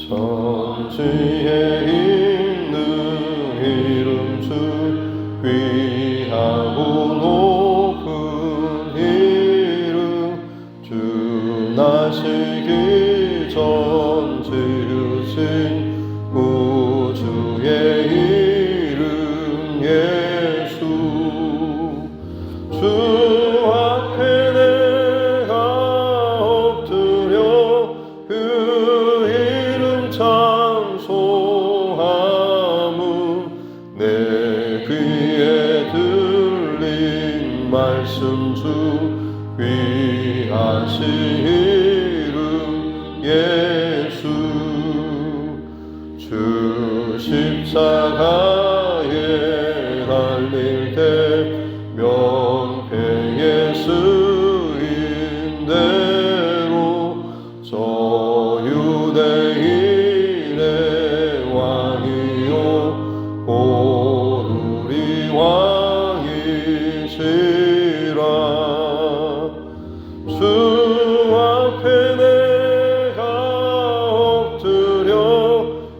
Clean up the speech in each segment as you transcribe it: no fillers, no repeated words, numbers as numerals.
천지에 있는 이름 중 귀하고 높은 이름 주 나시기 전 지으신 구주의 이름 예수 주 앞에 내가 엎드려 그 이름 찬송함은 내 귀에 들린 말씀 중 귀하신 이름 예수 주 십자가에 달릴 때 명패에 쓰인 대로 저 유대인의 왕이요 곧 우리 왕이시라 주 앞에 내가 엎드려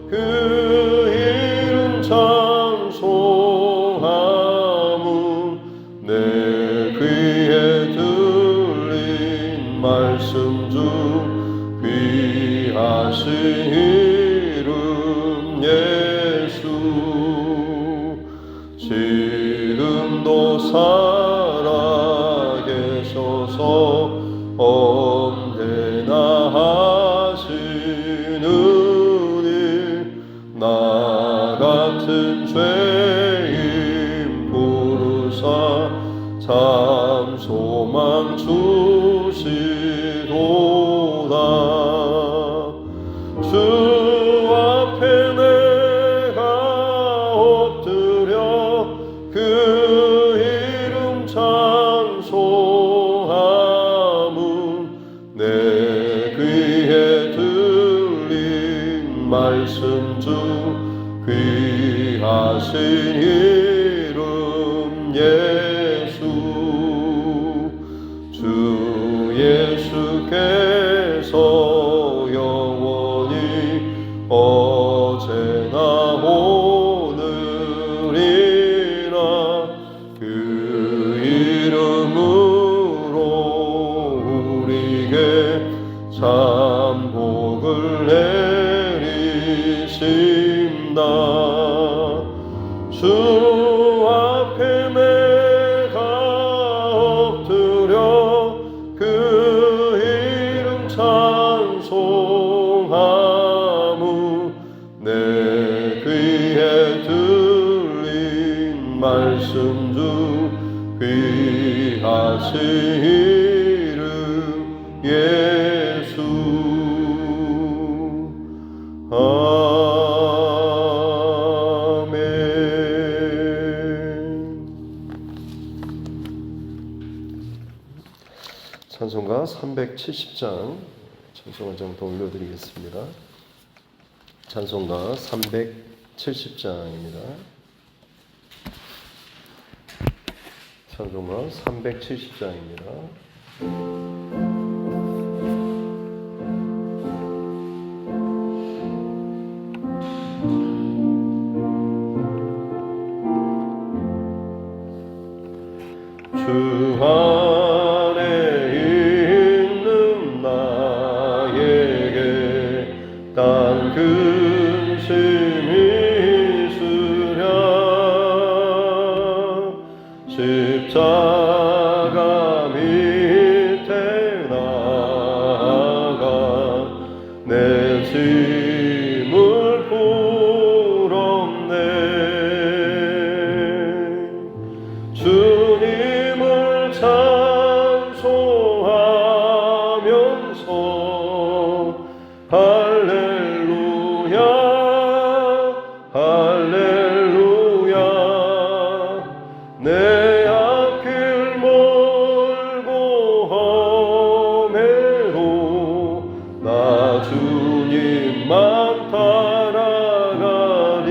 그 이름 찬송함은 내 귀에 들린 말씀 중 귀하신 이름 예수 지금도 살아계셔서 언제나 하시는 일 나 같은 죄인 부르사 참 소망 주시도다 주 앞에 내가 엎드려 그 이름 찬송함은 내 귀에 들린 말씀 중 귀하신 이름 예수 주 예수께서 영원히 어제나 오늘이나 그 이름으로 우리에게 참 복을 내리신다 주 앞에 내가 엎드려 그 이름 찬송함은 내 귀에 들린 말씀 중 귀하신 이름 예수 찬송가 370장 찬송을 좀 더 올려드리겠습니다. 찬송가 370장입니다. 찬송가 370장입니다. 주 안에 있는 나에게 딴 근심이 있으랴 십자가 밑에 나아가 내 짐을 풀었네 주님을 찬송하면서 할렐루야 할렐루야 내 앞길 멀고 험해도 나 주님만 따라가리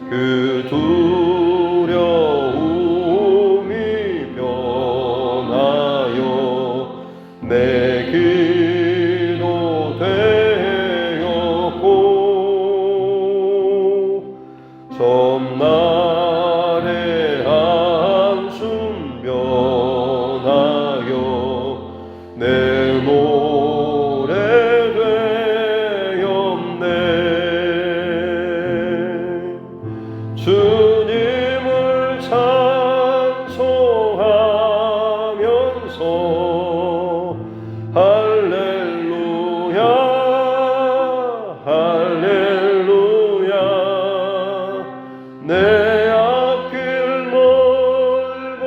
그 두려움이 변하여 내 기도 되 내 노래 되었네. 주님을 찬송하면서 할렐루야 할렐루야. 내 앞길 멀고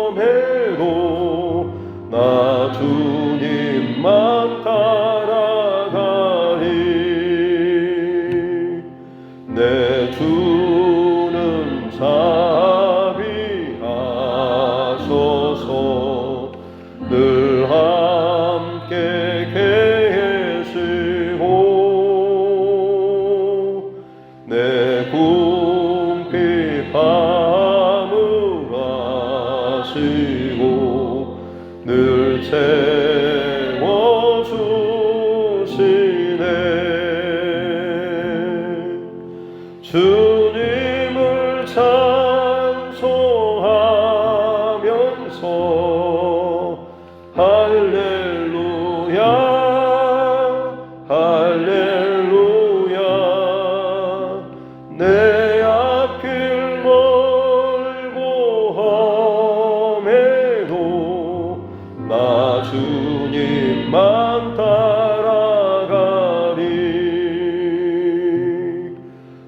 험해도 나 주님만 따라가리. 내 주는 자비하소서 늘 함께 계시고 내 궁핍함을 아시고 늘 채워주시네. 주님을 찬송하면서 할렐루야 할렐루야. 내 앞길 멀고 험해도 나 주님만 따라가리.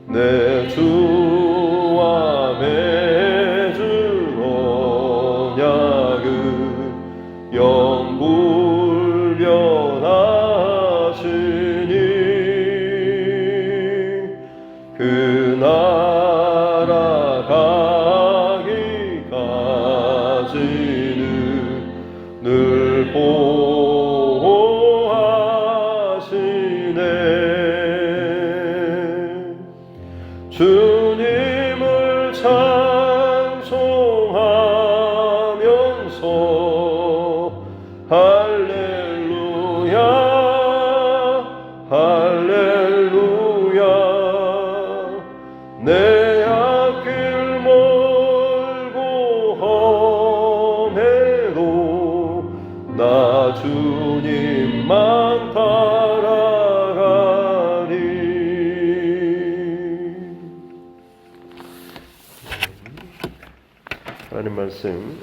내 주와 맺은 언약은 영불변하시니 그 나라 가기까지는 늘 보호하시네. 주님을 찬송하면서 할렐루야 할렐루야. 내 앞길 멀고 험해도 나 주님만 따라가리. 하나님 말씀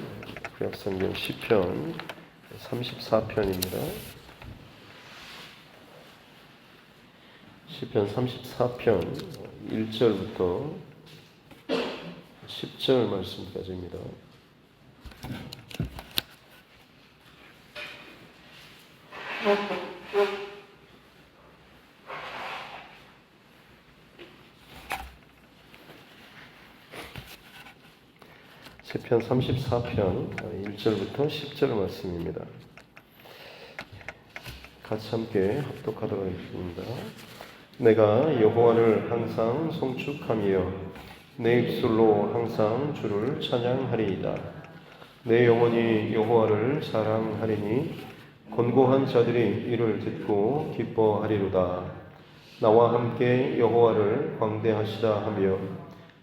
구약성경 시편 34편입니다. 시편 34편 1절부터 10절 말씀까지입니다. 시편 34편 1절부터 10절 말씀입니다. 같이 함께 합독하도록 하겠습니다. 내가 여호와를 항상 송축하며 내 입술로 항상 주를 찬양하리이다. 내 영혼이 여호와를 사랑하리니 곤고한 자들이 이를 듣고 기뻐하리로다. 나와 함께 여호와를 광대하시다 하며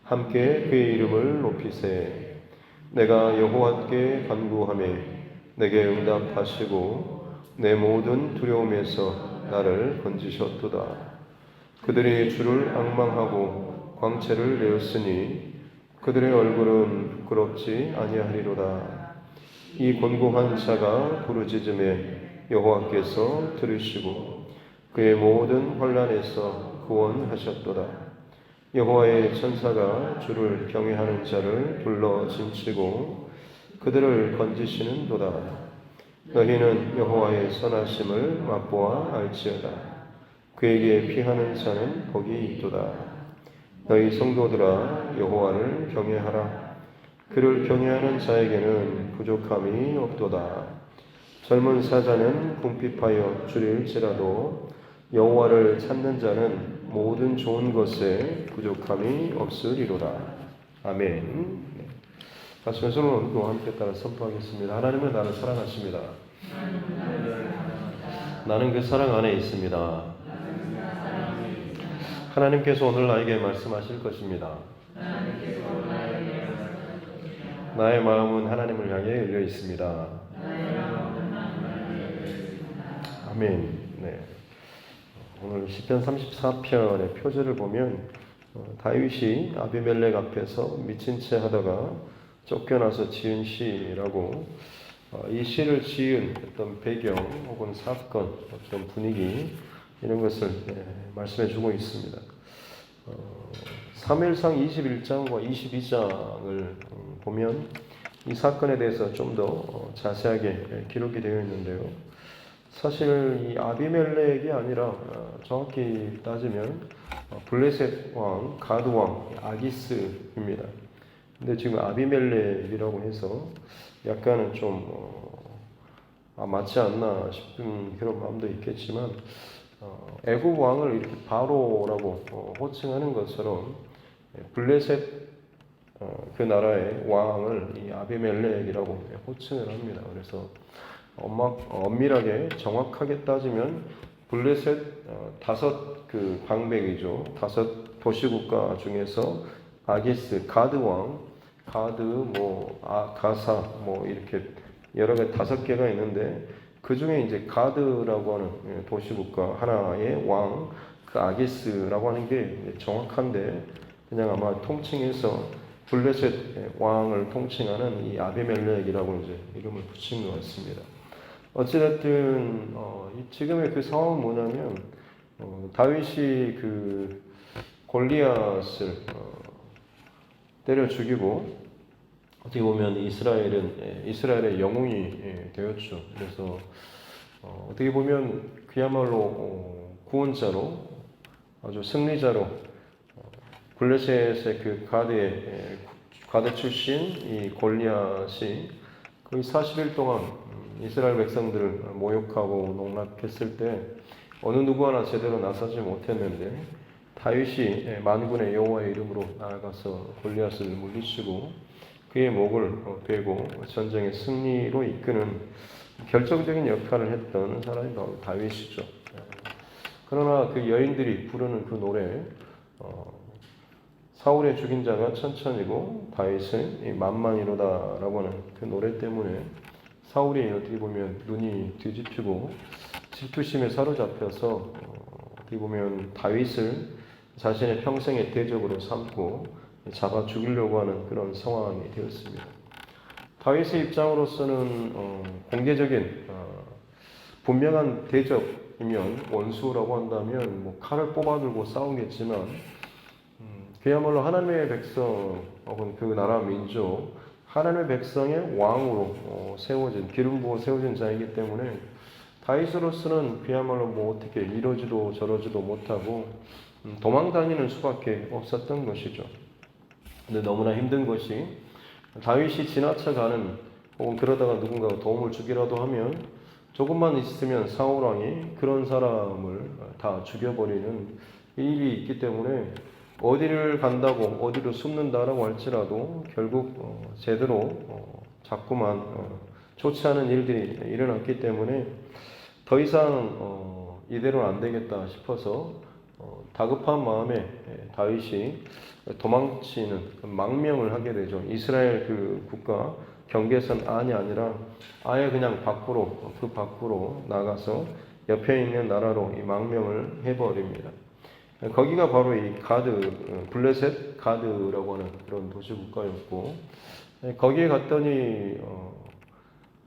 함께 그의 이름을 높이세. 내가 여호와께 간구하며 내게 응답하시고 내 모든 두려움에서 나를 건지셨도다. 그들이 주를 앙망하고 광채를 내었으니 그들의 얼굴은 부끄럽지 아니하리로다. 이 곤고한 자가 부르짖음에 여호와께서 들으시고 그의 모든 환난에서 구원하셨도다. 여호와의 천사가 주를 경외하는 자를 불러 진치고 그들을 건지시는도다. 너희는 여호와의 선하심을 맛보아 알지어다. 그에게 피하는 자는 복이 있도다. 너희 성도들아 여호와를 경외하라. 그를 경외하는 자에게는 부족함이 없도다. 젊은 사자는 궁핍하여 줄일지라도 여호와를 찾는 자는 모든 좋은 것에 부족함이 없으리로다. 아멘. 말씀에서는 또 함께 따라 선포하겠습니다. 하나님은 나를 사랑하십니다. 나는 그 사랑 안에 있습니다. 하나님께서 오늘 나에게 말씀하실 것입니다. 나의 마음은 하나님을 향해 열려 있습니다. 아멘. 네. 오늘 시편 34편의 표제를 보면 다윗이 아비멜렉 앞에서 미친 채 하다가 쫓겨나서 지은 시라고 이 시를 지은 어떤 배경 혹은 사건, 어떤 분위기 이런 것을 말씀해 주고 있습니다. 사무엘상 21장과 22장을 보면 이 사건에 대해서 좀 더 자세하게 기록이 되어 있는데요. 사실 이 아비멜렉이 아니라 정확히 따지면 블레셋 왕, 가드 왕, 아기스입니다. 근데 지금 아비멜렉이라고 해서 약간은 좀 맞지 않나 싶은 그런 마음도 있겠지만 애국 왕을 이렇게 바로라고 호칭하는 것처럼 블레셋 그 나라의 왕을 이 아비멜렉이라고 호칭을 합니다. 그래서 엄밀하게 정확하게 따지면 블레셋 다섯 그 방백이죠. 다섯 도시국가 중에서 아기스, 가드 왕, 가드, 가사, 이렇게 여러 개 다섯 개가 있는데 그 중에 이제 가드라고 하는 도시국가 하나의 왕, 그 아기스라고 하는 게 정확한데 그냥 아마 통칭해서 블레셋 왕을 통칭하는 이 아비멜렉이라고 이제 이름을 붙인 것 같습니다. 어찌됐든 지금의 그 상황은 뭐냐면 다윗이 그 골리앗을 때려 죽이고 어떻게 보면 이스라엘의 영웅이 되었죠. 그래서 어떻게 보면 그야말로 구원자로 아주 승리자로 블레셋의 그 가드 출신 이 골리앗이 거의 40일 동안 이스라엘 백성들을 모욕하고 농락했을 때 어느 누구 하나 제대로 나서지 못했는데 다윗이 만군의 여호와의 이름으로 나아가서 골리앗을 물리치고 그의 목을 베고 전쟁의 승리로 이끄는 결정적인 역할을 했던 사람이 바로 다윗이죠. 그러나 그 여인들이 부르는 그 노래 사울의 죽인 자가 천천히고 다윗은 만만이로다라고 하는 그 노래 때문에 사울이 어떻게 보면 눈이 뒤집히고 질투심에 사로잡혀서 어떻게 보면 다윗을 자신의 평생의 대적으로 삼고 잡아 죽이려고 하는 그런 상황이 되었습니다. 다윗의 입장으로서는 공개적인 분명한 대적이면 원수라고 한다면 칼을 뽑아들고 싸우겠지만 그야말로 하나님의 백성 혹은 그 나라 민족 하나님의 백성의 왕으로 기름 부어 세워진 자이기 때문에 다윗으로서는 그야말로 어떻게 이러지도 저러지도 못하고 도망 다니는 수밖에 없었던 것이죠. 근데 너무나 힘든 것이 다윗이 지나쳐가는 혹은 그러다가 누군가가 도움을 주기라도 하면 조금만 있으면 사울 왕이 그런 사람을 다 죽여버리는 일이 있기 때문에 어디를 간다고 어디로 숨는다라고 할지라도 결국 제대로 자꾸만 좋지 않은 일들이 일어났기 때문에 더 이상 이대로는 안 되겠다 싶어서 다급한 마음에 다윗이 도망치는 망명을 하게 되죠. 이스라엘 그 국가 경계선 안이 아니라 아예 그냥 그 밖으로 나가서 옆에 있는 나라로 이 망명을 해버립니다. 거기가 바로 이 블레셋 가드라고 하는 그런 도시 국가였고, 거기에 갔더니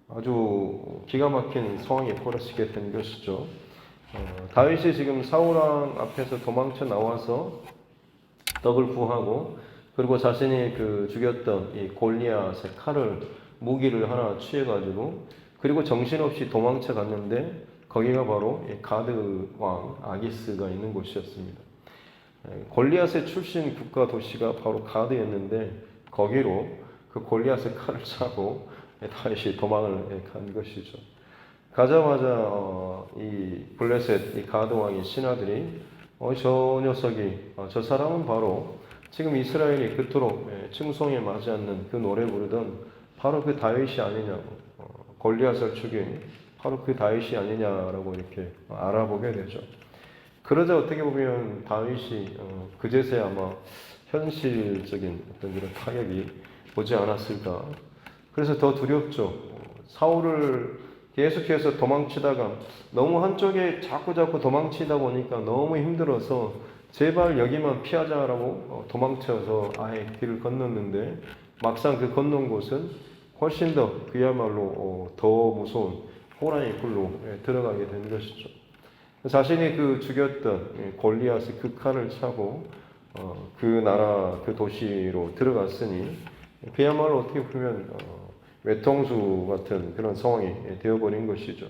아주 기가 막힌 상황이 벌어지게 된 것이죠. 다윗이 지금 사울왕 앞에서 도망쳐 나와서 떡을 구하고, 그리고 자신이 죽였던 이 골리앗의 무기를 하나 취해가지고, 그리고 정신없이 도망쳐 갔는데, 거기가 바로 이 가드 왕 아기스가 있는 곳이었습니다. 골리앗의 출신 국가 도시가 바로 가드였는데 거기로 그 골리앗의 칼을 차고 다윗이 도망을 간 것이죠. 가자마자 이 블레셋 이 가드 왕의 신하들이 저 녀석이 저 사람은 바로 지금 이스라엘이 그토록 칭송에 맞지 않는 그 노래 부르던 바로 그 다윗이 아니냐고 골리앗을 죽인 바로 그 다윗이 아니냐라고 이렇게 알아보게 되죠. 그러자 어떻게 보면 다윗이 그제서야 아마 현실적인 어떤 그런 타격이 오지 않았을까. 그래서 더 두렵죠. 사울을 계속해서 도망치다가 너무 한쪽에 자꾸 도망치다 보니까 너무 힘들어서 제발 여기만 피하자라고 도망쳐서 아예 길을 건넜는데 막상 그 건넌 곳은 훨씬 더 그야말로 더 무서운 호랑이 굴로 들어가게 된 것이죠. 자신이 그 죽였던 골리앗의 그 칼을 차고 그 나라 그 도시로 들어갔으니 그야말로 어떻게 보면 외통수 같은 그런 상황이 되어버린 것이죠.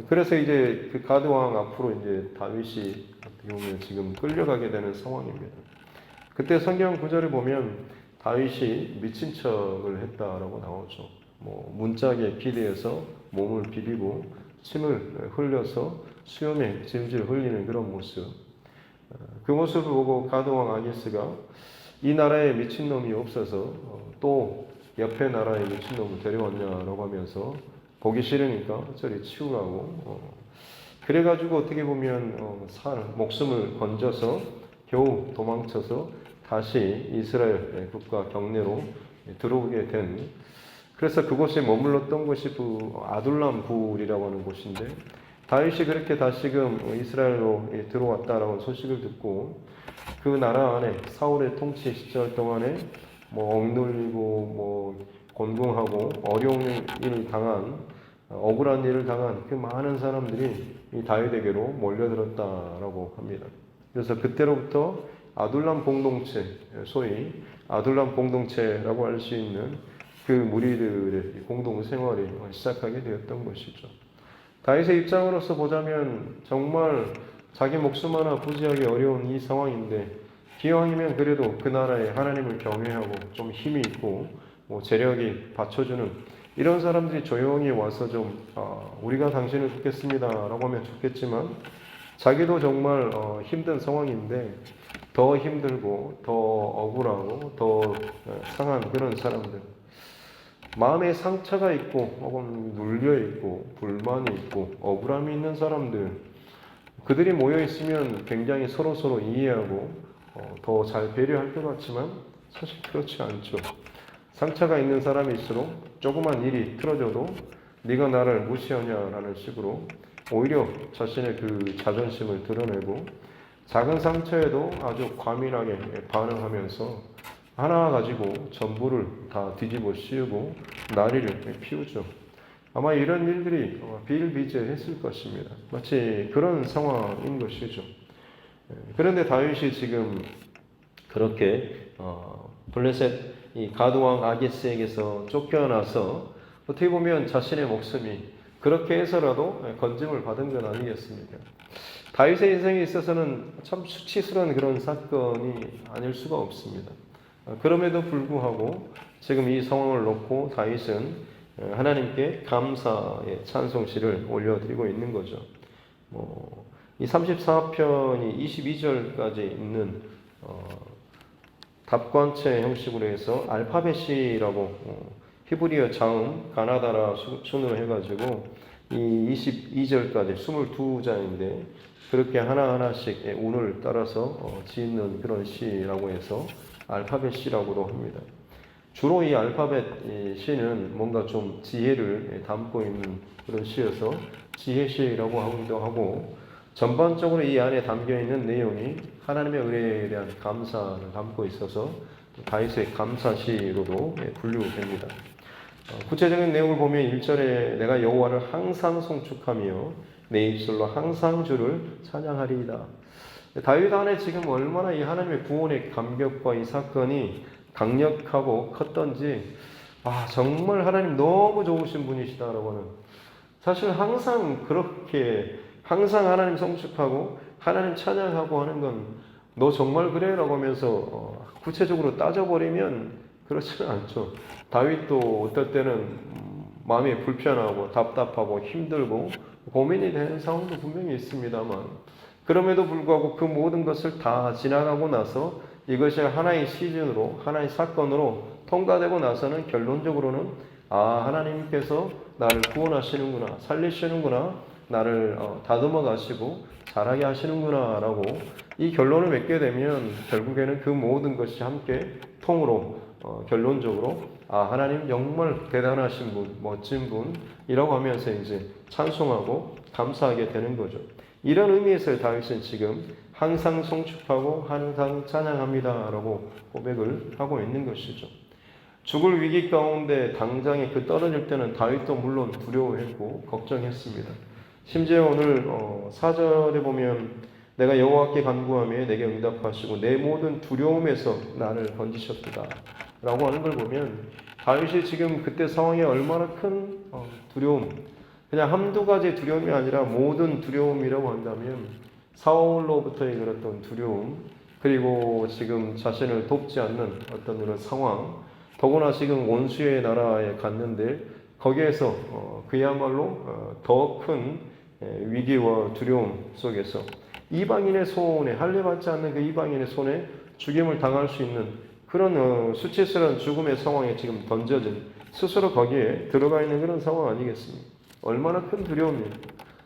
그래서 이제 그 가드 왕 앞으로 이제 다윗이 어떻게 보면 지금 끌려가게 되는 상황입니다. 그때 성경 구절을 보면 다윗이 미친 척을 했다라고 나오죠. 뭐 문짝에 기대어서 몸을 비비고 침을 흘려서 수염에 질질 흘리는 그런 모습. 그 모습을 보고 가드 왕 아기스가 이 나라에 미친놈이 없어서 또 옆에 나라에 미친놈을 데려왔냐라고 하면서 보기 싫으니까 저리 치우라고 그래가지고 어떻게 보면 목숨을 건져서 겨우 도망쳐서 다시 이스라엘 국가 경내로 들어오게 된, 그래서 그곳에 머물렀던 곳이 아둘람 굴이라고 하는 곳인데 다윗이 그렇게 다시금 이스라엘로 들어왔다라는 소식을 듣고 그 나라 안에 사울의 통치 시절 동안에 뭐 억눌리고 뭐 곤궁하고 어려운 일을 당한 억울한 일을 당한 그 많은 사람들이 이 다윗에게로 몰려들었다라고 합니다. 그래서 그때로부터 아둘람 공동체, 소위 아둘람 공동체라고 할 수 있는 그 무리들의 공동 생활이 시작하게 되었던 것이죠. 다윗의 입장으로서 보자면 정말 자기 목숨 하나 부지하기 어려운 이 상황인데 기왕이면 그래도 그 나라에 하나님을 경외하고 좀 힘이 있고 뭐 재력이 받쳐주는 이런 사람들이 조용히 와서 좀 우리가 당신을 돕겠습니다 라고 하면 좋겠지만 자기도 정말 힘든 상황인데 더 힘들고 더 억울하고 더 상한 그런 사람들, 마음에 상처가 있고 혹은 눌려있고 불만이 있고 억울함이 있는 사람들, 그들이 모여있으면 굉장히 서로 이해하고 더 잘 배려할 것 같지만 사실 그렇지 않죠. 상처가 있는 사람일수록 조그만 일이 틀어져도 네가 나를 무시하냐라는 식으로 오히려 자신의 그 자존심을 드러내고 작은 상처에도 아주 과민하게 반응하면서 하나 가지고 전부를 다 뒤집어 씌우고 난리를 피우죠. 아마 이런 일들이 비일비재했을 것입니다. 마치 그런 상황인 것이죠. 그런데 다윗이 지금 그렇게 블레셋 이 가드왕 아기스에게서 쫓겨나서 어떻게 보면 자신의 목숨이 그렇게 해서라도 건짐을 받은 건 아니겠습니까? 다윗의 인생에 있어서는 참 수치스러운 그런 사건이 아닐 수가 없습니다. 그럼에도 불구하고 지금 이 상황을 놓고 다윗은 하나님께 감사의 찬송시를 올려드리고 있는 거죠. 이 34편이 22절까지 있는 답관체 형식으로 해서 알파벳이라고 히브리어 자음 가나다라 순으로 해가지고 이 22절까지 22장인데 그렇게 하나하나씩 운을 따라서 짓는 그런 시라고 해서 알파벳 시라고도 합니다. 주로 이 알파벳 시는 뭔가 좀 지혜를 담고 있는 그런 시여서 지혜시라고 하기도 하고, 전반적으로 이 안에 담겨있는 내용이 하나님의 은혜에 대한 감사를 담고 있어서 다윗의 감사시로도 분류됩니다. 구체적인 내용을 보면 1절에 내가 여호와를 항상 송축하며 내 입술로 항상 주를 찬양하리이다. 다윗 안에 지금 얼마나 이 하나님의 구원의 감격과 이 사건이 강력하고 컸던지 정말 하나님 너무 좋으신 분이시다라고 하는, 사실 항상 그렇게 항상 하나님 송축하고 하나님 찬양하고 하는 건 너 정말 그래? 라고 하면서 구체적으로 따져버리면 그렇지는 않죠. 다윗도 어떨 때는 마음이 불편하고 답답하고 힘들고 고민이 되는 상황도 분명히 있습니다만, 그럼에도 불구하고 그 모든 것을 다 지나가고 나서 이것이 하나의 시즌으로 하나의 사건으로 통과되고 나서는 결론적으로는 하나님께서 나를 구원하시는구나, 살리시는구나, 나를 다듬어 가시고 잘하게 하시는구나 라고 이 결론을 맺게 되면 결국에는 그 모든 것이 함께 통으로 결론적으로 하나님 정말 대단하신 분, 멋진 분이라고 하면서 이제 찬송하고 감사하게 되는 거죠. 이런 의미에서 다윗은 지금 항상 송축하고 항상 찬양합니다라고 고백을 하고 있는 것이죠. 죽을 위기 가운데 당장에 떨어질 때는 다윗도 물론 두려워했고 걱정했습니다. 심지어 오늘 4절에 보면 내가 여호와께 간구하며 내게 응답하시고 내 모든 두려움에서 나를 건지셨도다 라고 하는 걸 보면 다윗이 지금 그때 상황에 얼마나 큰 두려움, 그냥 한두 가지 두려움이 아니라 모든 두려움이라고 한다면 사울로부터의 그랬던 두려움, 그리고 지금 자신을 돕지 않는 어떤 그런 상황, 더구나 지금 원수의 나라에 갔는데 거기에서 그야말로 더 큰 위기와 두려움 속에서 이방인의 손에, 할례받지 않는 그 이방인의 손에 죽임을 당할 수 있는 그런 수치스러운 죽음의 상황에 지금 던져진, 스스로 거기에 들어가 있는 그런 상황 아니겠습니까? 얼마나 큰 두려움이에요.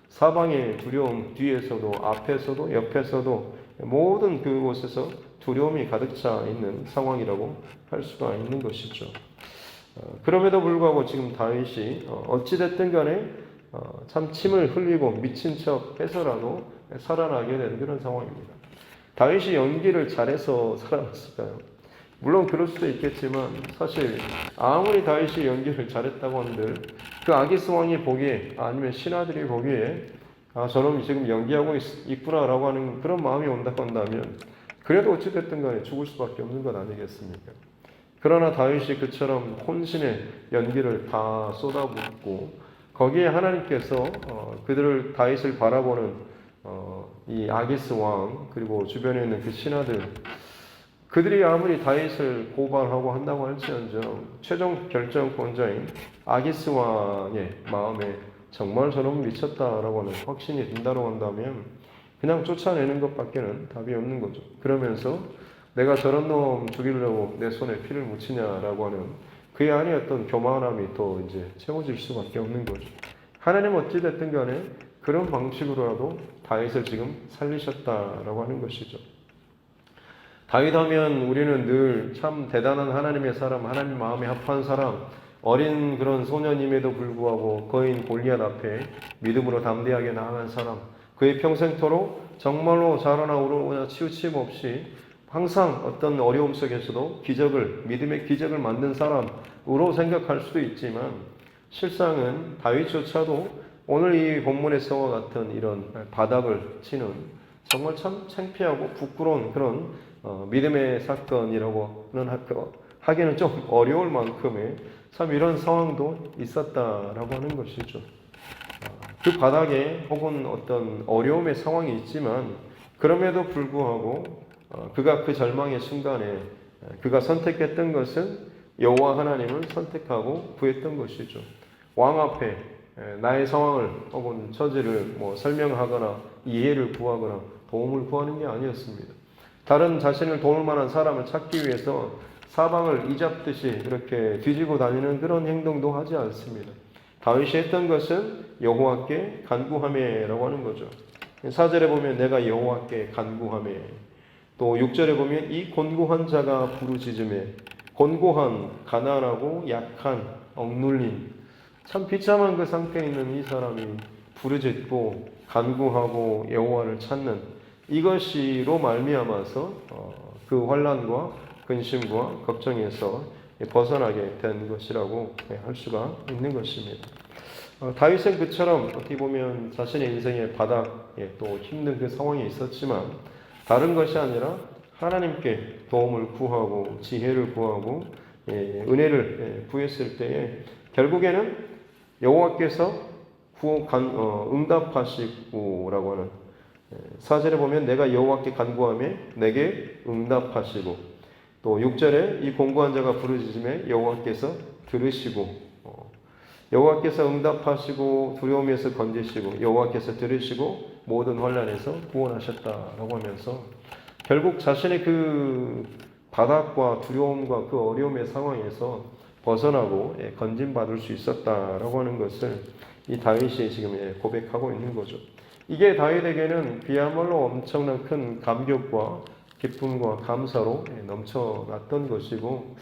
사방의 두려움, 뒤에서도 앞에서도 옆에서도 모든 그곳에서 두려움이 가득 차 있는 상황이라고 할 수가 있는 것이죠. 그럼에도 불구하고 지금 다윗이 어찌됐든 간에 참 침을 흘리고 미친 척 해서라도 살아나게 된 그런 상황입니다. 다윗이 연기를 잘해서 살아났을까요? 물론 그럴 수도 있겠지만 사실 아무리 다윗이 연기를 잘했다고 한들 그 아기스 왕이 보기에, 아니면 신하들이 보기에 저놈이 지금 연기하고 있구나라고 하는 그런 마음이 온다고 한다면 그래도 어찌됐든 간에 죽을 수밖에 없는 것 아니겠습니까? 그러나 다윗이 그처럼 혼신의 연기를 다 쏟아붓고 거기에 하나님께서 그들을, 다윗을 바라보는 이 아기스 왕, 그리고 주변에 있는 그 신하들, 그들이 아무리 다윗을 고발하고 한다고 할지언정 최종 결정권자인 아기스 왕의 마음에 정말 저놈 미쳤다라고 하는 확신이 든다고 한다면 그냥 쫓아내는 것밖에는 답이 없는 거죠. 그러면서 내가 저런 놈 죽이려고 내 손에 피를 묻히냐라고 하는 그의 안에 어떤 교만함이 또 이제 채워질 수밖에 없는 거죠. 하나님 어찌됐든 간에 그런 방식으로라도 다윗을 지금 살리셨다라고 하는 것이죠. 다윗하면 우리는 늘 참 대단한 하나님의 사람, 하나님 마음에 합한 사람, 어린 그런 소년임에도 불구하고 거인 골리앗 앞에 믿음으로 담대하게 나아간 사람, 그의 평생토록 정말로 자라나 우러나 치우침 없이 항상 어떤 어려움 속에서도 기적을, 믿음의 기적을 만든 사람으로 생각할 수도 있지만 실상은 다윗조차도 오늘 이 본문에서와 같은 이런 바닥을 치는 정말 참 창피하고 부끄러운 그런 믿음의 사건이라고는 하기는 좀 어려울 만큼의 참 이런 상황도 있었다라고 하는 것이죠. 그 바닥에 혹은 어떤 어려움의 상황이 있지만 그럼에도 불구하고 그가 그 절망의 순간에 그가 선택했던 것은 여호와 하나님을 선택하고 구했던 것이죠. 왕 앞에 나의 상황을 혹은 처지를 설명하거나 이해를 구하거나 도움을 구하는 게 아니었습니다. 다른 자신을 도울 만한 사람을 찾기 위해서 사방을 이잡듯이 이렇게 뒤지고 다니는 그런 행동도 하지 않습니다. 다윗이 했던 것은 여호와께 간구하매라고 하는 거죠. 4절에 보면 내가 여호와께 간구하매, 또 6절에 보면 이 곤고한 자가 부르짖으매, 곤고한, 가난하고 약한, 억눌린, 참 비참한 그 상태에 있는 이 사람이 부르짖고 간구하고 여호와를 찾는 이것이로 말미암아서 그 환난과 근심과 걱정에서 벗어나게 된 것이라고 할 수가 있는 것입니다. 다윗은 그처럼 어떻게 보면 자신의 인생의 바닥에 또 힘든 그 상황이 있었지만 다른 것이 아니라 하나님께 도움을 구하고 지혜를 구하고 은혜를 구했을 때에 결국에는 여호와께서 응답하시고라고 하는 4절에 보면 내가 여호와께 간구하며 내게 응답하시고, 또 6절에 이 공고한 자가 부르짖으며 여호와께서 들으시고, 여호와께서 응답하시고 두려움에서 건지시고 여호와께서 들으시고 모든 환난에서 구원하셨다라고 하면서 결국 자신의 그 바닥과 두려움과 그 어려움의 상황에서 벗어나고 건진받을 수 있었다라고 하는 것을 이 다윗이 지금 고백하고 있는 거죠. 이게 다윗에게는 그야말로 엄청난 큰 감격과 기쁨과 감사로 넘쳐났던 것이고,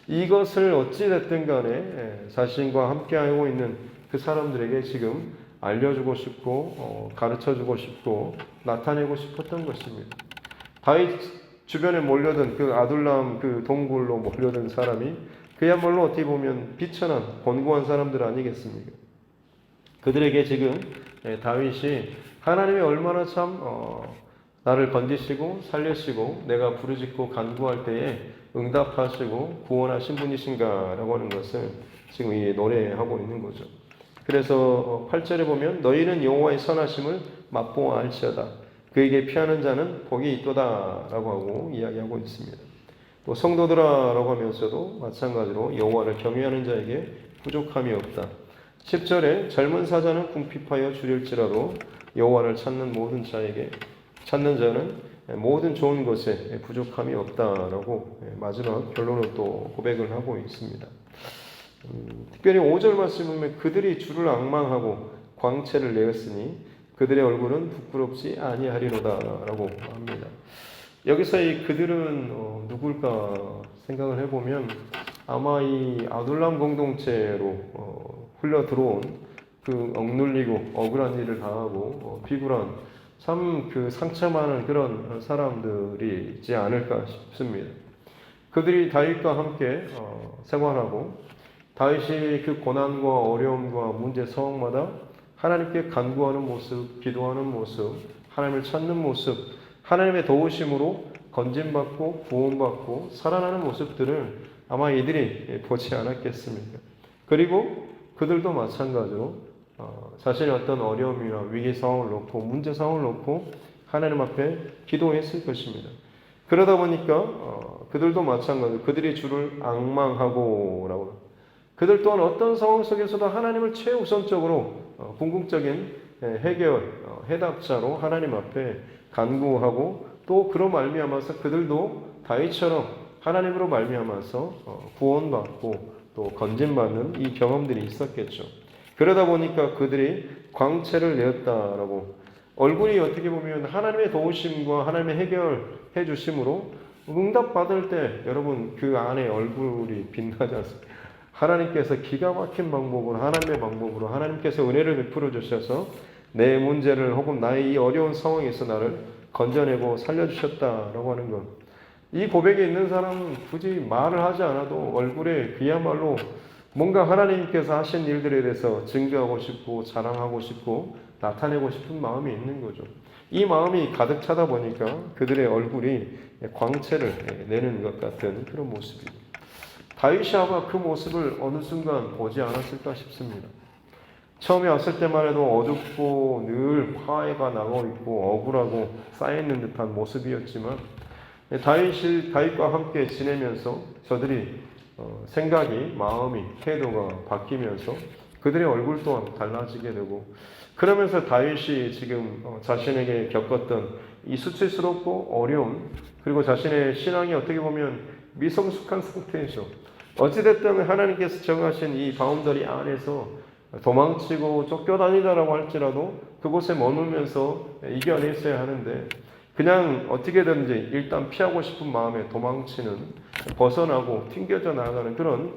이것을 어찌됐든 간에 자신과 함께하고 있는 그 사람들에게 지금 알려주고 싶고 가르쳐주고 싶고 나타내고 싶었던 것입니다. 다윗 주변에 몰려든 그 아둘람 그 동굴로 몰려든 사람이 그야말로 어떻게 보면 비천한 권고한 사람들 아니겠습니까? 그들에게 지금 다윗이 하나님이 얼마나 참 나를 건지시고 살리시고 내가 부르짖고 간구할 때에 응답하시고 구원하신 분이신가라고 하는 것을 지금 이 노래하고 있는 거죠. 그래서 8절에 보면 너희는 여호와의 선하심을 맛보아 알지어다. 그에게 피하는 자는 복이 있도다라고 하고 이야기하고 있습니다. 또 성도들아라고 하면서도 마찬가지로 여호와를 경외하는 자에게 부족함이 없다. 10절에 젊은 사자는 궁핍하여 줄일지라도 여호와를 찾는 자는 모든 좋은 것에 부족함이 없다라고 마지막 결론을 또 고백을 하고 있습니다. 특별히 5절 말씀 보면 그들이 주를 앙망하고 광채를 내었으니 그들의 얼굴은 부끄럽지 아니하리로다라고 합니다. 여기서 이 그들은 누굴까 생각을 해보면 아마 이 아둘람 공동체로 흘러 들어온 그 억눌리고 억울한 일을 당하고 비굴한 참 그 상처 많은 그런 사람들이 있지 않을까 싶습니다. 그들이 다윗과 함께 생활하고 다윗이 그 고난과 어려움과 문제 상황마다 하나님께 간구하는 모습, 기도하는 모습, 하나님을 찾는 모습, 하나님의 도우심으로 건진받고 구원받고 살아나는 모습들을 아마 이들이 보지 않았겠습니까? 그리고 그들도 마찬가지로 자신의 어떤 어려움이나 위기 상황을 놓고 문제 상황을 놓고 하나님 앞에 기도했을 것입니다. 그러다 보니까 그들도 마찬가지로 그들이 주를 앙망하고라고 그들 또한 어떤 상황 속에서도 하나님을 최우선적으로 궁극적인 해결, 해답자로 하나님 앞에 간구하고 또 그로 말미암아서 그들도 다윗처럼 하나님으로 말미암아서 구원받고 또 건진받는 이 경험들이 있었겠죠. 그러다 보니까 그들이 광채를 내었다라고 얼굴이 어떻게 보면 하나님의 도우심과 하나님의 해결해 주심으로 응답받을 때 여러분 그 안에 얼굴이 빛나지 않습니까? 하나님께서 기가 막힌 방법으로 하나님의 방법으로 하나님께서 은혜를 베풀어 주셔서 내 문제를 혹은 나의 이 어려운 상황에서 나를 건져내고 살려주셨다라고 하는 것. 이 고백에 있는 사람은 굳이 말을 하지 않아도 얼굴에 그야말로 뭔가 하나님께서 하신 일들에 대해서 증거하고 싶고 자랑하고 싶고 나타내고 싶은 마음이 있는 거죠. 이 마음이 가득 차다 보니까 그들의 얼굴이 광채를 내는 것 같은 그런 모습입니다. 다윗이 아마 그 모습을 어느 순간 보지 않았을까 싶습니다. 처음에 왔을 때만 해도 어둡고 늘 화해가 나고 있고 억울하고 쌓여있는 듯한 모습이었지만 다윗과 함께 지내면서 저들이 생각이, 마음이, 태도가 바뀌면서 그들의 얼굴 또한 달라지게 되고 그러면서 다윗이 지금 자신에게 겪었던 이 수치스럽고 어려움 그리고 자신의 신앙이 어떻게 보면 미성숙한 상태에서 어찌됐든 하나님께서 정하신 이 바운더리 안에서 도망치고 쫓겨다니다라고 할지라도 그곳에 머물면서 이겨냈어야 하는데 그냥 어떻게든지 일단 피하고 싶은 마음에 도망치는 벗어나고 튕겨져 나가는 그런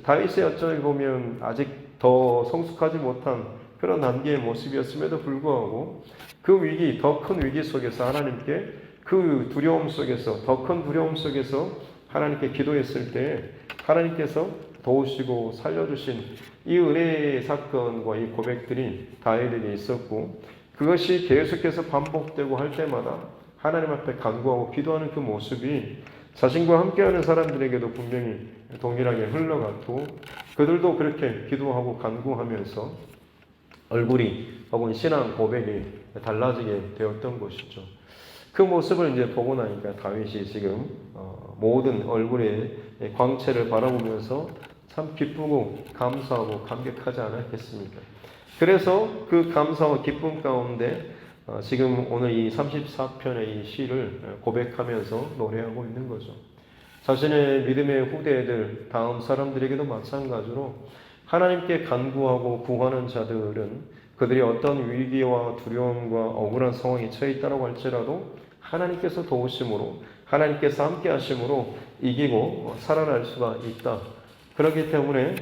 다윗의 어쩌게 보면 아직 더 성숙하지 못한 그런 단계의 모습이었음에도 불구하고 그 위기, 더 큰 위기 속에서 하나님께 그 두려움 속에서 더 큰 두려움 속에서 하나님께 기도했을 때 하나님께서 도우시고 살려주신 이 은혜의 사건과 이 고백들이 다윗에게 있었고 그것이 계속해서 반복되고 할 때마다 하나님 앞에 간구하고 기도하는 그 모습이 자신과 함께하는 사람들에게도 분명히 동일하게 흘러갔고 그들도 그렇게 기도하고 간구하면서 얼굴이 혹은 신앙 고백이 달라지게 되었던 것이죠. 그 모습을 이제 보고 나니까 다윗이 지금 모든 얼굴의 광채를 바라보면서 참 기쁘고 감사하고 감격하지 않았겠습니까? 그래서 그 감사와 기쁨 가운데 지금 오늘 이 34편의 이 시를 고백하면서 노래하고 있는 거죠. 자신의 믿음의 후대들, 다음 사람들에게도 마찬가지로 하나님께 간구하고 구하는 자들은 그들이 어떤 위기와 두려움과 억울한 상황에 처해 있다고 할지라도 하나님께서 도우심으로 하나님께서 함께 하심으로 이기고 살아날 수가 있다. 그렇기 때문에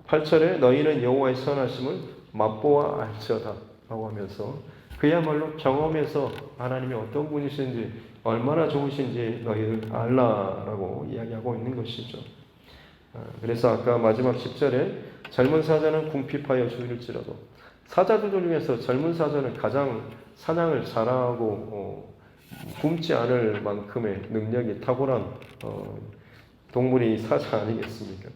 8절에 너희는 여호와의 선하심을 맛보아 알지어다 라고 하면서 그야말로 경험해서 하나님이 어떤 분이신지 얼마나 좋으신지 너희를 알라라고 이야기하고 있는 것이죠. 그래서 아까 마지막 10절에 젊은 사자는 궁핍하여 죽일지라도, 사자들 중에서 젊은 사자는 가장 사냥을 잘하고 굶지 않을 만큼의 능력이 탁월한 동물이 사자 아니겠습니까?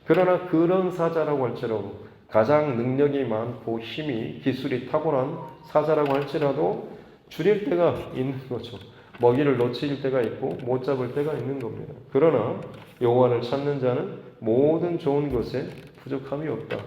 그러나 그런 사자라고 할지라도, 가장 능력이 많고 힘이 기술이 탁월한 사자라고 할지라도 줄일 때가 있는 거죠. 먹이를 놓칠 때가 있고 못 잡을 때가 있는 겁니다. 그러나 여호와를 찾는 자는 모든 좋은 것에 부족함이 없다.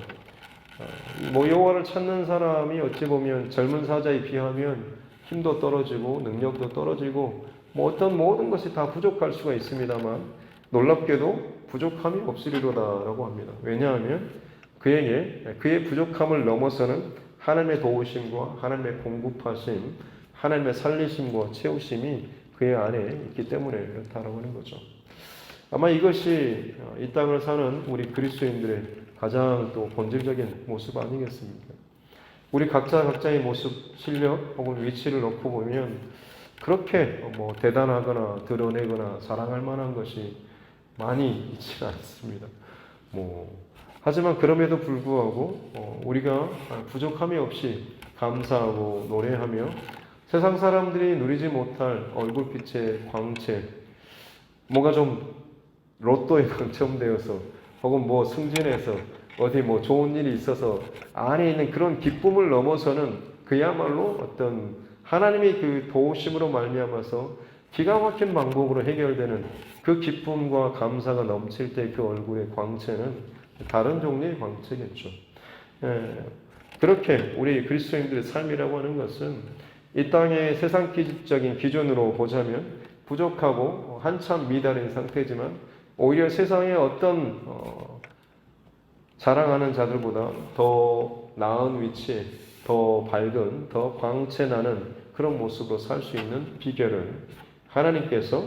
여호와를 찾는 사람이 어찌 보면 젊은 사자에 비하면 힘도 떨어지고 능력도 떨어지고 어떤 모든 것이 다 부족할 수가 있습니다만 놀랍게도 부족함이 없으리로다라고 합니다. 왜냐하면 그에게 그의 부족함을 넘어서는 하나님의 도우심과 하나님의 공급하심, 하나님의 살리심과 채우심이 그의 안에 있기 때문에 그렇다라고 하는 거죠. 아마 이것이 이 땅을 사는 우리 그리스도인들의 가장 또 본질적인 모습 아니겠습니까? 우리 각자의 모습, 실력 혹은 위치를 놓고 보면 그렇게 대단하거나 드러내거나 자랑할 만한 것이 많이 있지는 않습니다. 하지만 그럼에도 불구하고 우리가 부족함이 없이 감사하고 노래하며 세상 사람들이 누리지 못할 얼굴빛의 광채, 뭔가 좀 로또에 당첨되어서 혹은 승진해서 어디 좋은 일이 있어서 안에 있는 그런 기쁨을 넘어서는 그야말로 어떤 하나님의 그 도우심으로 말미암아서 기가 막힌 방법으로 해결되는 그 기쁨과 감사가 넘칠 때 그 얼굴의 광채는 다른 종류의 광채겠죠. 그렇게 우리 그리스도인들의 삶이라고 하는 것은 이 땅의 세상적인 기준으로 보자면 부족하고 한참 미달인 상태지만 오히려 세상의 어떤 자랑하는 자들보다 더 나은 위치에 더 밝은, 더 광채나는 그런 모습으로 살 수 있는 비결을 하나님께서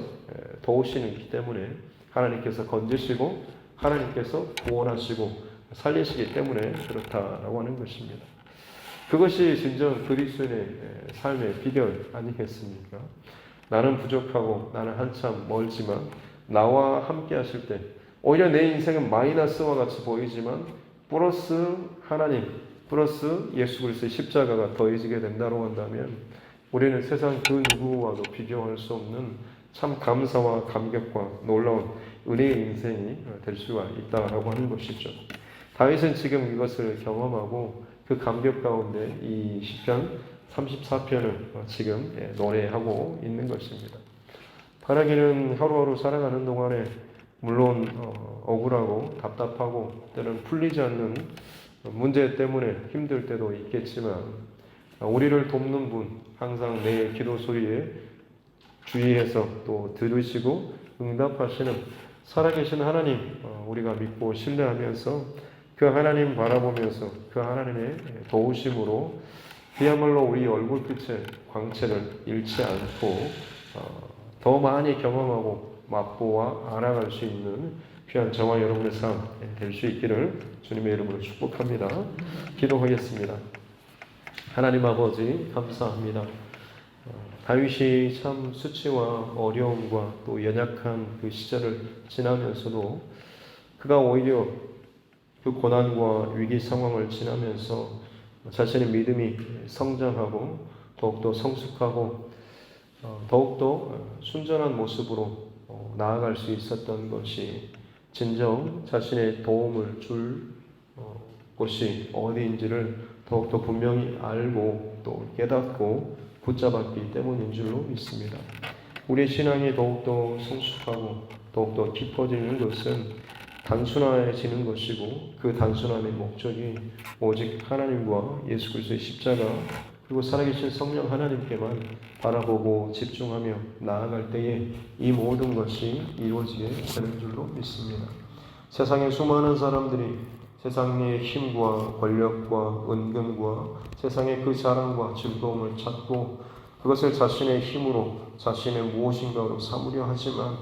도우시기 때문에, 하나님께서 건지시고 하나님께서 구원하시고 살리시기 때문에 그렇다라고 하는 것입니다. 그것이 진정 그리스도인의 삶의 비결 아니겠습니까? 나는 부족하고 나는 한참 멀지만 나와 함께 하실 때 오히려 내 인생은 마이너스와 같이 보이지만 플러스 하나님, 플러스 예수 그리스도의 십자가가 더해지게 된다고 한다면 우리는 세상 그 누구와도 비교할 수 없는 참 감사와 감격과 놀라운 은혜의 인생이 될 수가 있다라고 하는 것이죠. 다윗은 지금 이것을 경험하고 그 감격 가운데 이 시편 34편을 지금 노래하고 있는 것입니다. 바라기는 하루하루 살아가는 동안에 물론 억울하고 답답하고 때로는 풀리지 않는 문제 때문에 힘들 때도 있겠지만 우리를 돕는 분, 항상 내 기도 소리에 주의해서 또 들으시고 응답하시는 살아계신 하나님 우리가 믿고 신뢰하면서 그 하나님 바라보면서 그 하나님의 도우심으로 그야말로 우리 얼굴빛의 광채를 잃지 않고 더 많이 경험하고 맛보아 알아갈 수 있는 귀한 저와 여러분의 삶 될 수 있기를 주님의 이름으로 축복합니다. 기도하겠습니다. 하나님 아버지 감사합니다. 다윗이 참 수치와 어려움과 또 연약한 그 시절을 지나면서도 그가 오히려 그 고난과 위기 상황을 지나면서 자신의 믿음이 성장하고 더욱더 성숙하고 더욱더 순전한 모습으로 나아갈 수 있었던 것이 진정 자신의 도움을 줄 곳이 어디인지를 더욱더 분명히 알고 또 깨닫고 붙잡았기 때문인 줄로 믿습니다. 우리의 신앙이 더욱더 성숙하고 더욱더 깊어지는 것은 단순해지는 것이고 그 단순함의 목적이 오직 하나님과 예수 그리스도의 십자가 그리고 살아계신 성령 하나님께만 바라보고 집중하며 나아갈 때에 이 모든 것이 이루어지게 되는 줄로 믿습니다. 세상의 수많은 사람들이 세상의 힘과 권력과 은근과 세상의 그 자랑과 즐거움을 찾고 그것을 자신의 힘으로 자신의 무엇인가로 삼으려 하지만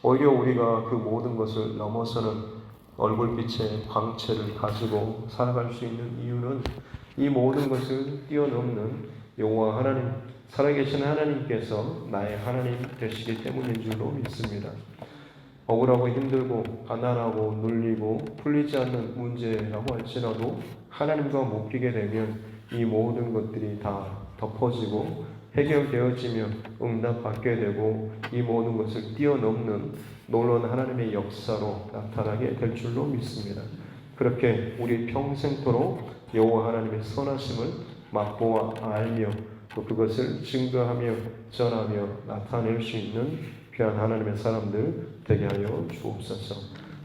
오히려 우리가 그 모든 것을 넘어서는 얼굴빛의 광채를 가지고 살아갈 수 있는 이유는 이 모든 것을 뛰어넘는 여호와 하나님, 살아계신 하나님께서 나의 하나님 되시기 때문인 줄로 믿습니다. 억울하고 힘들고 가난하고 눌리고 풀리지 않는 문제라고 할지라도 하나님과 묶이게 되면 이 모든 것들이 다 덮어지고 해결되어지며 응답받게 되고 이 모든 것을 뛰어넘는 놀라운 하나님의 역사로 나타나게 될 줄로 믿습니다. 그렇게 우리 평생토록 여호와 하나님의 선하심을 맛보아 알며 또 그것을 증거하며 전하며 나타낼 수 있는 귀한 하나님의 사람들 되게 하여 주옵소서.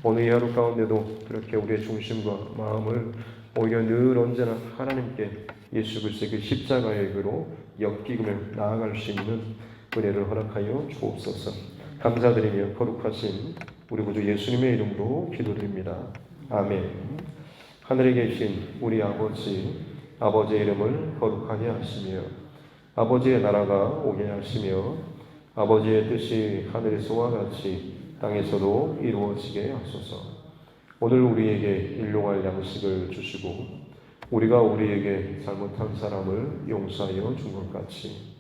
오늘 이 하루 가운데도 그렇게 우리의 중심과 마음을 오히려 늘 언제나 하나님께 예수 그리스도의 그 십자가의 의로 엮이며 나아갈 수 있는 은혜를 허락하여 주옵소서. 감사드리며 거룩하신 우리 구주 예수님의 이름으로 기도드립니다. 아멘. 하늘에 계신 우리 아버지의 이름을 거룩하게 하시며 아버지의 나라가 오게 하시며 아버지의 뜻이 하늘에서와 같이 땅에서도 이루어지게 하소서. 오늘 우리에게 일용할 양식을 주시고 우리가 우리에게 잘못한 사람을 용서하여 준 것 같이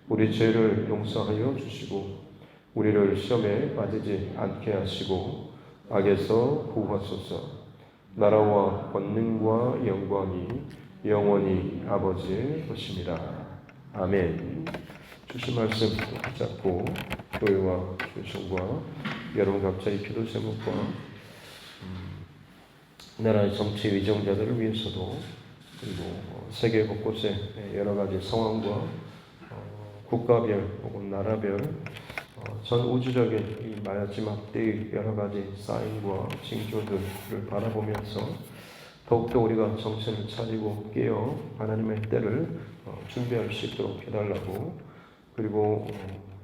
우리 죄를 용서하여 주시고 우리를 시험에 빠지지 않게 하시고 악에서 구하소서. 나라와 권능과 영광이 영원히 아버지의 것입니다. 아멘. 주신 말씀 붙잡고 교회와 교성과 여러분 각자의 기도 제목과 나라의 정치 위정자들을 위해서도 그리고 세계 곳곳의 여러 가지 상황과 국가별 혹은 나라별 전 우주적인 이 마지막 때의 여러 가지 사인과 징조들을 바라보면서 더욱더 우리가 정신을 차리고 깨어 하나님의 때를 준비할 수 있도록 해달라고, 그리고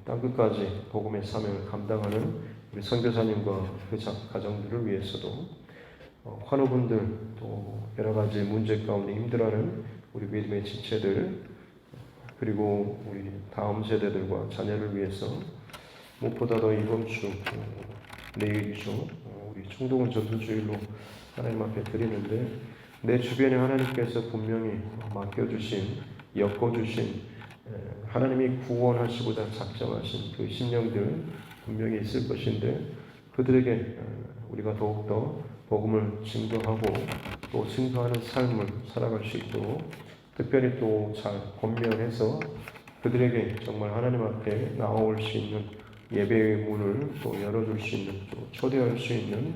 땅끝까지 복음의 사명을 감당하는 우리 선교사님과 그 가정들을 위해서도 환우분들 또 여러 가지 문제 가운데 힘들어하는 우리 믿음의 지체들, 그리고 우리 다음 세대들과 자녀를 위해서 무엇보다도 이번 주 내일이죠. 우리 총동원 전도주일로 하나님 앞에 드리는데 내 주변에 하나님께서 분명히 맡겨주신 엮어주신 하나님이 구원하시고자 작정하신 그 심령들 분명히 있을 것인데 그들에게 우리가 더욱더 복음을 증거하고 또 증거하는 삶을 살아갈 수 있도록 특별히 또 잘 권면해서 그들에게 정말 하나님 앞에 나올 수 있는 예배의 문을 또 열어줄 수 있는, 또 초대할 수 있는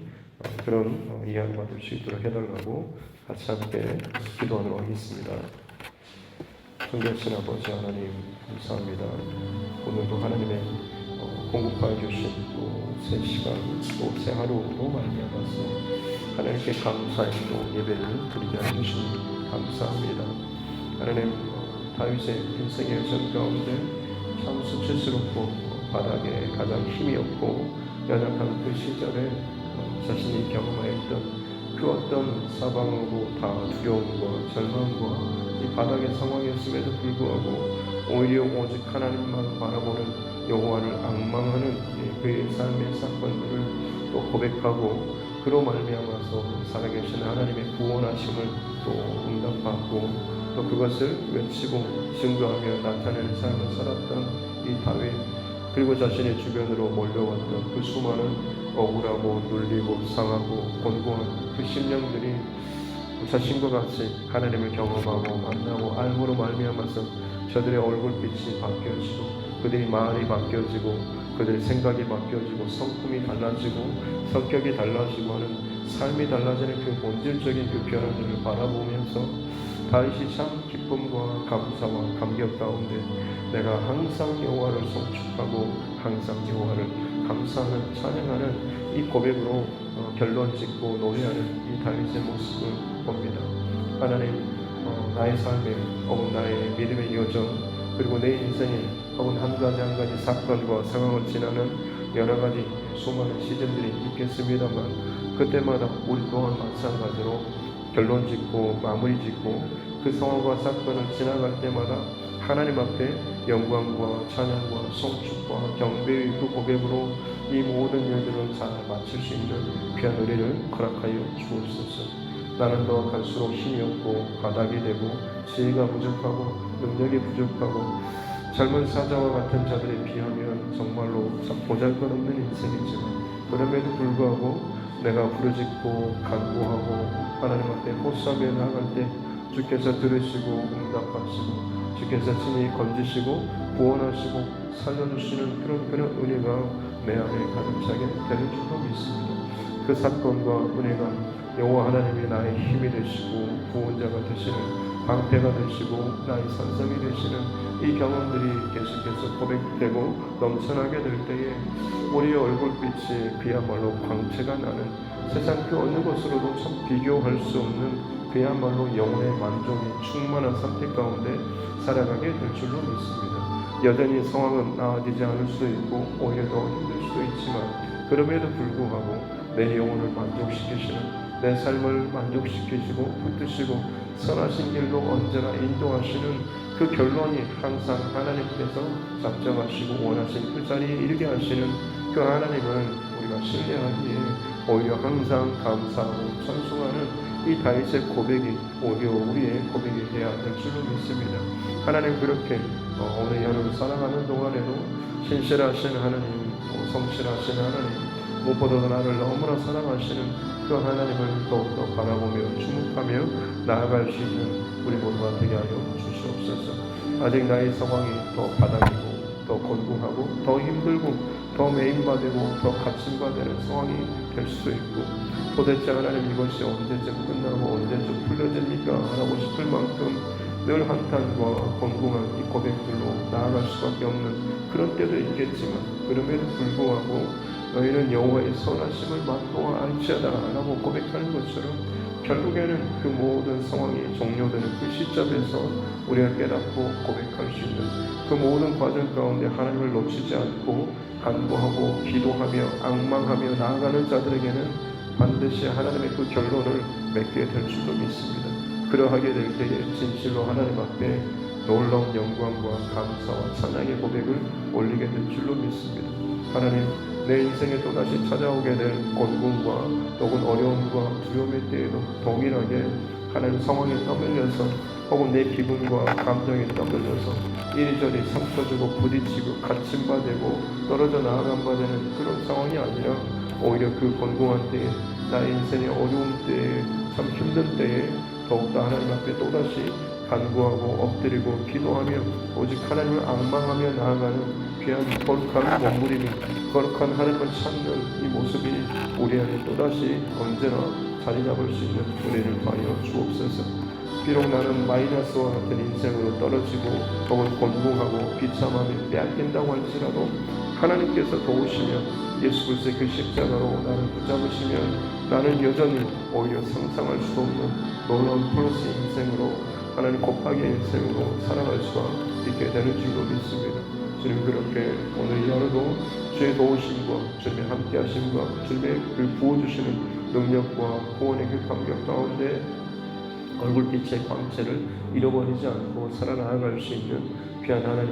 그런 이해를 받을 수 있도록 해달라고 같이 함께 기도하도록 하겠습니다. 존귀하신 아버지 하나님 감사합니다. 오늘도 하나님의 공급하여 주신 또 새 시간 또 새 하루로 말미암아서 하나님께 감사의 또 예배를 드리게 해주시니 감사합니다. 하나님 다윗의 인생의 여정 가운데 참 수치스럽고 바닥에 가장 힘이 없고 연약한 그 시절에 자신이 경험하였던 그 어떤 사방으로 다 두려움과 절망과 이 바닥의 상황이었음에도 불구하고 오히려 오직 하나님만 바라보는 여호와를 앙망하는 그의 삶의 사건들을 또 고백하고 그로 말미암아서 살아계신 하나님의 구원하심을 또 응답받고 또 그것을 외치고 증거하며 나타내는 삶을 살았던 이 다윗, 그리고 자신의 주변으로 몰려왔던 그 수많은 억울하고 눌리고 상하고 곤고한 그 심령들이 자신과 같이 하나님을 경험하고 만나고 알므로 말미암아서 저들의 얼굴빛이 바뀌어지고 그들이 말이 바뀌어지고 그들의 생각이 바뀌어지고 성품이 달라지고 성격이 달라지고 하는 삶이 달라지는 그 본질적인 그 변화들을 바라보면서 다윗이 참 기쁨과 감사와 감격 가운데 내가 항상 여호와를 송축하고 항상 여호와를 감사하는 찬양하는 이 고백으로 결론 짓고 노래하는 이 다윗의 모습을 봅니다. 하나님, 나의 삶에 혹은 나의 믿음의 여정 그리고 내 인생에 혹은 한 가지 사건과 상황을 지나는 여러 가지 수많은 시즌들이 있겠습니다만 그때마다 우리 또한 마찬가지로 결론 짓고 마무리 짓고 그 상황과 사건을 지나갈 때마다 하나님 앞에 영광과 찬양과 송축과 경배의 그 고백으로 이 모든 일들을 잘 마칠 수 있는 귀한 은혜를 허락하여 주옵소서. 나는 더 갈수록 힘이 없고 바닥이 되고 지혜가 부족하고 능력이 부족하고 젊은 사자와 같은 자들에 비하면 정말로 참 보잘것없는 인생이지만 그럼에도 불구하고 내가 부르짖고 간구하고 하나님 앞에 호소하며 나아갈 때 주께서 들으시고 응답하시고 주께서 친히 건지시고 구원하시고 살려주시는 그런 은혜가 내 안에 가득차게 되는 줄로 믿습니다. 그 사건과 은혜가 여호와 하나님이 나의 힘이 되시고 구원자가 되시는 방패가 되시고 나의 산성이 되시는 이 경험들이 계속해서 고백되고 넘쳐나게 될 때에 우리의 얼굴빛이 그야말로 광채가 나는 세상 그 어느 것으로도 참 비교할 수 없는 그야말로 영혼의 만족이 충만한 상태 가운데 살아가게 될 줄로 믿습니다. 여전히 상황은 나아지지 않을 수도 있고 오히려 더 힘들 수도 있지만 그럼에도 불구하고 내 영혼을 만족시키시는 내 삶을 만족시키시고 붙드시고 선하신 길로 언제나 인도하시는 그 결론이 항상 하나님께서 작정하시고 원하신 그 자리에 이르게 하시는 그 하나님을 우리가 신뢰하기에 오히려 항상 감사하고 찬송하는 이 다윗의 고백이 오히려 우리의 고백이 되어야 될 줄로 믿습니다. 하나님 그렇게 오늘 여름 살아가는 동안에도 신실하신 하나님, 성실하신 하나님, 무엇보다도 나를 너무나 사랑하시는 그 하나님을 더욱더 바라보며 주목하며 나아갈 수 있는 우리 모두가 되게 하여 주시옵소서. 아직 나의 상황이 더 바닥이고 더 곤궁하고 더 힘들고 더 매임받고 더 갇힘받는 상황이 될 수도 있고 도대체 하나님 이것이 언제쯤 끝나고 언제쯤 풀려집니까? 하고 싶을 만큼 늘 한탄과 곤궁한 이 고백들로 나아갈 수밖에 없는 그런 때도 있겠지만 그럼에도 불구하고 너희는 여호와의 선하심을 맛보아 알지어다 라고 고백하는 것처럼 결국에는 그 모든 상황이 종료되는 그 시점에서 우리가 깨닫고 고백할 수 있는 그 모든 과정 가운데 하나님을 놓치지 않고 간구하고 기도하며 앙망하며 나아가는 자들에게는 반드시 하나님의 그 결론을 맺게 될 줄로 믿습니다. 그러하게 될 때에 진실로 하나님 앞에 놀라운 영광과 감사와 찬양의 고백을 올리게 될 줄로 믿습니다. 하나님 내 인생에 또다시 찾아오게 될 곤궁과 혹은 어려움과 두려움의 때에도 동일하게 하나님 상황에 떠밀려서 혹은 내 기분과 감정에 떠밀려서 이리저리 상처주고 부딪히고 갇힘받고 떨어져 나아간 바 되는 그런 상황이 아니라 오히려 그 곤궁한 때에 나의 인생의 어려움 때에 참 힘든 때에 더욱더 하나님 앞에 또다시 간구하고 엎드리고 기도하며 오직 하나님을 앙망하며 나아가는 귀한 거룩한 몸부림이 거룩한 하나님을 찾는 이 모습이 우리 안에 또다시 언제나 자리 잡을 수 있는 은혜를 더하여 주옵소서. 비록 나는 마이너스와 같은 인생으로 떨어지고 혹은 곤궁하고 비참함에 빼앗긴다고 할지라도 하나님께서 도우시며 예수 그리스도의 그 십자가로 나를 붙잡으시면 나는 여전히 오히려 상상할 수 없는 놀라운 플러스 인생으로 하나님 곱하기의 인생으로 살아갈 수가 있게 되는 줄로 믿습니다. 주님 그렇게 오늘 이 하루도 주의 도우심과 주님의 함께하심과 주님의 그 부어주시는 능력과 구원의 그 감격 가운데 얼굴빛의 광채를 잃어버리지 않고 살아나갈 수 있는 귀한 하나님